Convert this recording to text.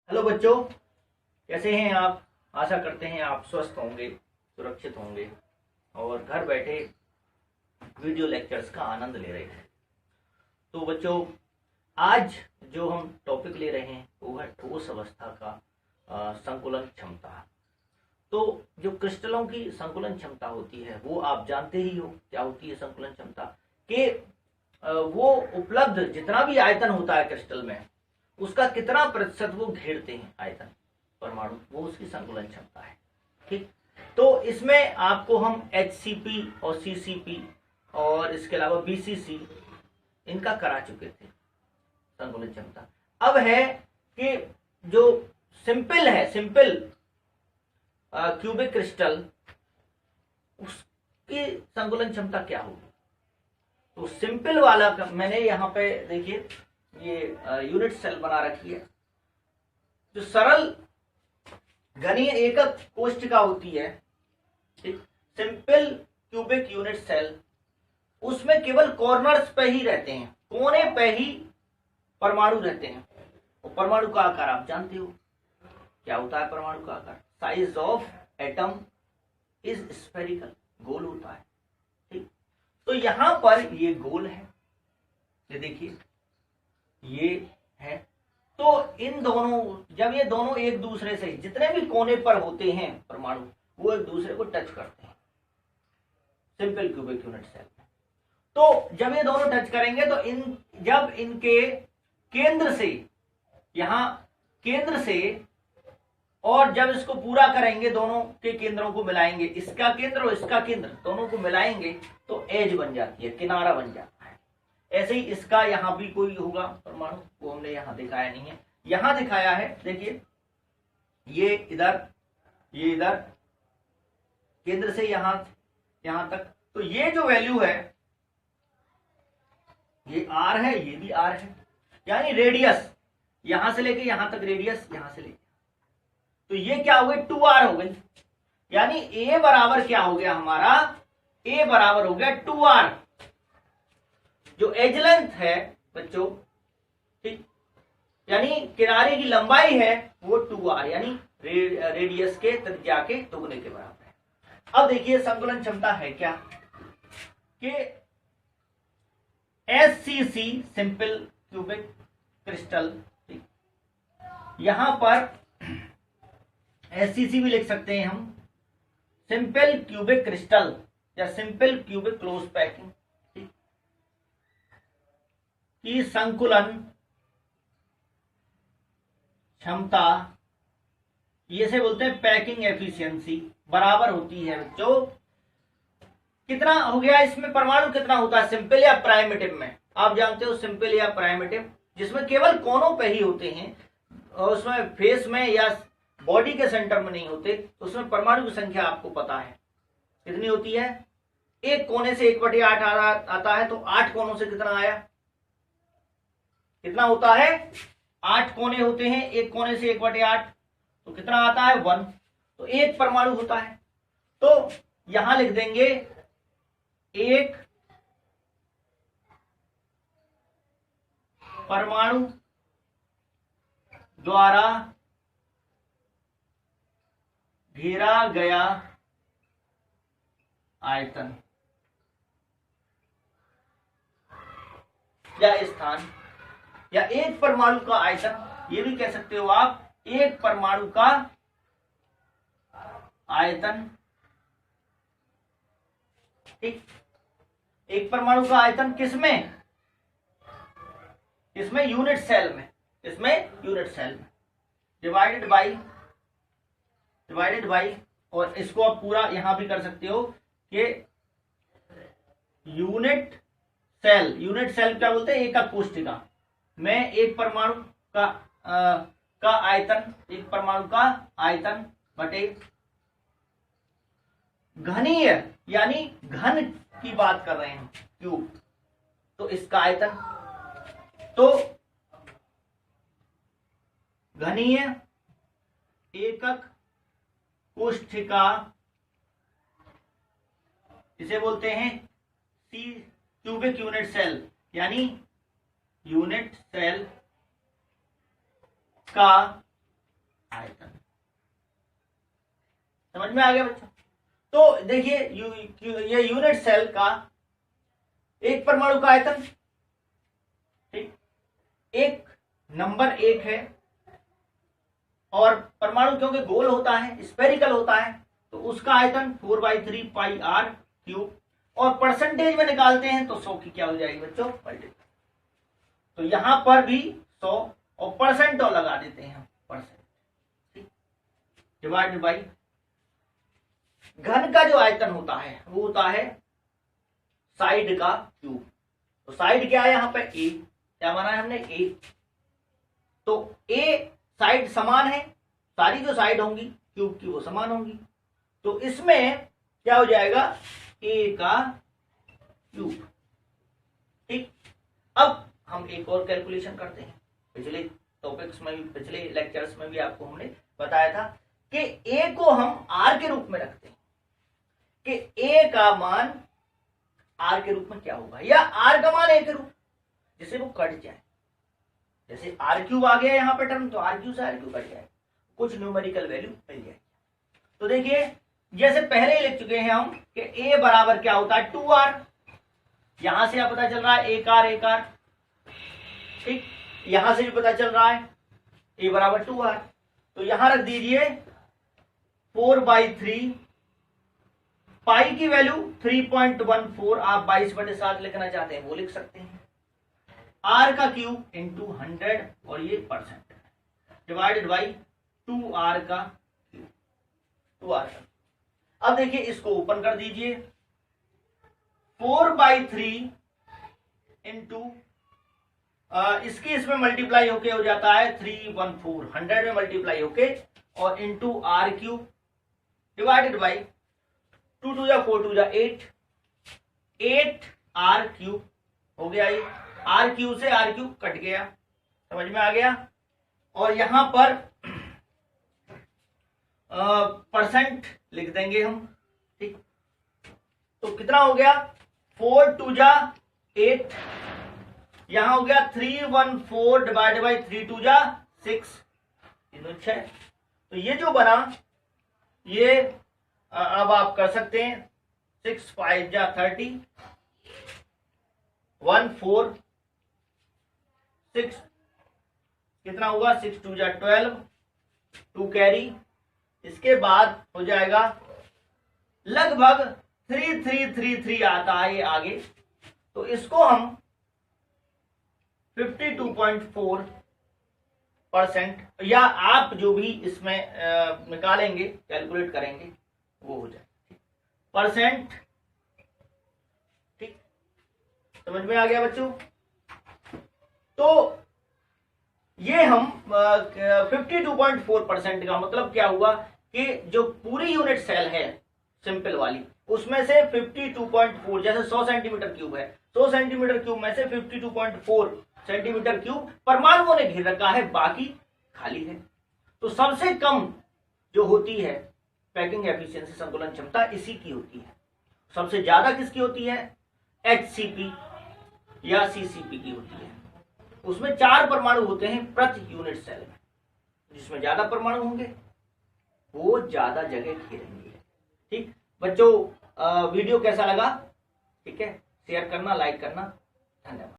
Hello बच्चों, कैसे हैं आप। आशा करते हैं आप स्वस्थ होंगे, सुरक्षित होंगे और घर बैठे वीडियो लेक्चर्स का आनंद ले रहे हैं। तो बच्चों, आज जो हम टॉपिक ले रहे हैं वो है ठोस अवस्था का संकुलन क्षमता। तो जो क्रिस्टलों की संकुलन क्षमता होती है वो आप जानते ही हो क्या होती है। संकुलन क्षमता के वो उपलब्ध जितना भी आयतन होता है क्रिस्टल में, उसका कितना प्रतिशत वो घेरते हैं आयतन परमाणु, वो उसकी संकुलन क्षमता है। ठीक, तो इसमें आपको हम HCP और CCP और इसके अलावा BCC इनका करा चुके थे संकुलन क्षमता। अब है कि जो सिंपल क्यूबिक क्रिस्टल, उसकी संकुलन क्षमता क्या होगी। तो सिंपल वाला मैंने यहाँ पे देखिए ये यूनिट सेल बना रखी है। जो सरल घनीय एकक कोष्ठिका होती है, सिंपल क्यूबिक यूनिट सेल, उसमें केवल कॉर्नर्स पे ही रहते हैं, कोने पे ही परमाणु रहते हैं। और परमाणु का आकार आप जानते हो क्या होता है। परमाणु का आकार size of atom is spherical, गोल होता है। ठीक, तो यहां पर ये गोल है, ये देखिए ये है। तो इन दोनों, जब ये दोनों एक दूसरे से जितने भी कोने पर होते हैं परमाणु, वो एक दूसरे को टच करते हैं सिंपल क्यूबिक यूनिट सेल में। तो जब ये दोनों टच करेंगे तो जब इनके केंद्र से, यहां केंद्र से, और जब इसको पूरा करेंगे, दोनों के केंद्रों को मिलाएंगे, इसका केंद्र और इसका केंद्र दोनों को मिलाएंगे तो एज बन जाती है, किनारा बन जाता है। ऐसे ही इसका यहां भी कोई होगा परमाणु, वो हमने यहां दिखाया नहीं है, यहां दिखाया है। देखिए ये इधर, ये इधर, केंद्र से यहां तक। तो ये जो वैल्यू है ये R है, ये भी R है, यानी रेडियस यहां से लेके यहां तक, रेडियस यहां से लेके, तो ये क्या हो गई 2R हो गई। यानी A बराबर क्या हो गया हमारा, A बराबर हो गया 2R। जो एज लेंथ है बच्चों, ठीक, यानी किनारे की लंबाई है वो 2R, यानी रेडियस के त्रिज्या के दुगने के बराबर है। अब देखिए संकुलन क्षमता है क्या कि SCC सिंपल क्यूबिक क्रिस्टल, ठीक, यहां पर SCC भी लिख सकते हैं हम, सिंपल क्यूबिक क्रिस्टल या सिंपल क्यूबिक क्लोज पैकिंग की संकुलन क्षमता, ये से बोलते हैं पैकिंग एफिशिएंसी, बराबर होती है बच्चों, कितना हो गया इसमें परमाणु कितना होता है सिंपल या प्राइमेटिव में। आप जानते हो सिंपल या प्राइमेटिव, जिसमें केवल कोनों पे ही होते हैं और उसमें फेस में या बॉडी के सेंटर में नहीं होते, तो उसमें परमाणु की संख्या आपको पता है कितनी होती है। एक कोने से 1/8 आता है, तो 8 कोनों से कितना आया, कितना होता है, 8 कोने होते हैं, एक कोने से 1/8, तो कितना आता है 1, तो एक परमाणु होता है। तो यहां लिख देंगे एक परमाणु द्वारा घेरा गया आयतन या स्थान, या एक परमाणु का आयतन, ये भी कह सकते हो आप, एक परमाणु का आयतन। ठीक, एक परमाणु का आयतन किसमें, इसमें यूनिट सेल में, इसमें यूनिट सेल में डिवाइडेड बाई, और इसको आप पूरा यहां भी कर सकते हो कि यूनिट सेल क्या बोलते हैं, एकक कोष्ठिका में एक परमाणु का आयतन, एक परमाणु का आयतन बटे घनीय, यानी घन की बात कर रहे हैं क्यूब, तो इसका आयतन, तो घनीय एकक कोष्ठिका इसे बोलते हैं क्यूबिक यूनिट सेल, यानी यूनिट सेल का आयतन। समझ में आ गया बच्चों? तो देखिए ये यूनिट सेल का एक परमाणु का आयतन, ठीक, एक नंबर 1 है, और परमाणु क्योंकि गोल होता है, स्फेरिकल होता है, तो उसका आयतन 4/3 पाई r क्यूब, और परसेंटेज में निकालते हैं तो 100 की क्या हो जाएगी बच्चों, मल्टीपल। तो यहां पर भी 100 और परसेंट और लगा देते हैं हम, परसेंट, ठीक, डिवाइडेड बाई घन का जो आयतन होता है वो होता है साइड का क्यूब। तो साइड क्या है यहाँ पे, ए, क्या माना है हमने, ए। तो ए साइड समान है, सारी जो साइड होंगी क्यूब की वो समान होंगी, तो इसमें क्या हो जाएगा, ए का क्यूब, ठीक। अब हम एक और कैलकुलेशन करते हैं। पिछले टॉपिक्स में भी, पिछले लेक्चर्स में भी आपको हमने बताया था कि ए को हम आर के रूप में रखते हैं, कि ए का मान आर के रूप में क्या होगा, या आर का मान ए के रूप, जिससे वो कट जाए। जैसे आर क्यूब आ गया यहाँ पे टर्म, तो आर क्यूब से आर क्यूब कट जाए, कुछ न्यूमेरिकल वैल्यू मिल जाएगी। तो देखिए जैसे पहले ही लिख चुके हैं हम कि ए बराबर क्या होता है, 2r। यहां से आप पता चल रहा है एक आर, ठीक, यहां से भी पता चल रहा है ए बराबर 2r। तो यहां रख दीजिए 4/3, पाई की वैल्यू 3.14, आप 22/7 लिखना चाहते हैं वो लिख सकते हैं, आर का क्यूब इंटू 100 और ये परसेंट, डिवाइडेड बाई 2r का क्यूब, 2r का। अब देखिए इसको ओपन कर दीजिए, 4/3 इंटू इसकी इसमें मल्टीप्लाई होके हो जाता है 314, 100 में मल्टीप्लाई होके, और into r cube, divided by 2 2 जा 4 2 जा 8 आर क्यूब हो गया। ये आर क्यूब से आर क्यूब कट गया, समझ में आ गया। और यहां पर परसेंट लिख देंगे हम, ठीक। तो कितना हो गया, 4 2 जा 8, यहां हो गया 314 डिवाइडेड बाई 3 2 जा 6, 6। तो ये जो बना, ये अब आप कर सकते हैं, 6 5 जा 30, 1 4 6, कितना होगा, 6 2 जा 12, 2 कैरी, इसके बाद हो जाएगा लगभग 3333 आता है ये आगे। तो इसको हम 52.4%, या आप जो भी इसमें निकालेंगे, कैलकुलेट करेंगे, वो हो जाए परसेंट, ठीक, समझ में आ गया बच्चों। तो ये हम 52.4% का मतलब क्या हुआ कि जो पूरी यूनिट सेल है सिंपल वाली, उसमें से 52.4, जैसे 100 सेंटीमीटर क्यूब है, 100 सेंटीमीटर क्यूब में से 52.4 सेंटीमीटर क्यूब परमाणुओं ने घेर रखा है, बाकी खाली है। तो सबसे कम जो होती है पैकिंग एफिशिएंसी, संतुलन क्षमता, इसी की होती है। सबसे ज्यादा किसकी होती है, HCP या CCP की होती है। उसमें 4 परमाणु होते हैं प्रति यूनिट सेल में, जिसमें ज्यादा परमाणु होंगे वो ज्यादा जगह घेरेंगे, ठीक। बच्चों वीडियो कैसा लगा, ठीक है, शेयर करना, लाइक करना, धन्यवाद।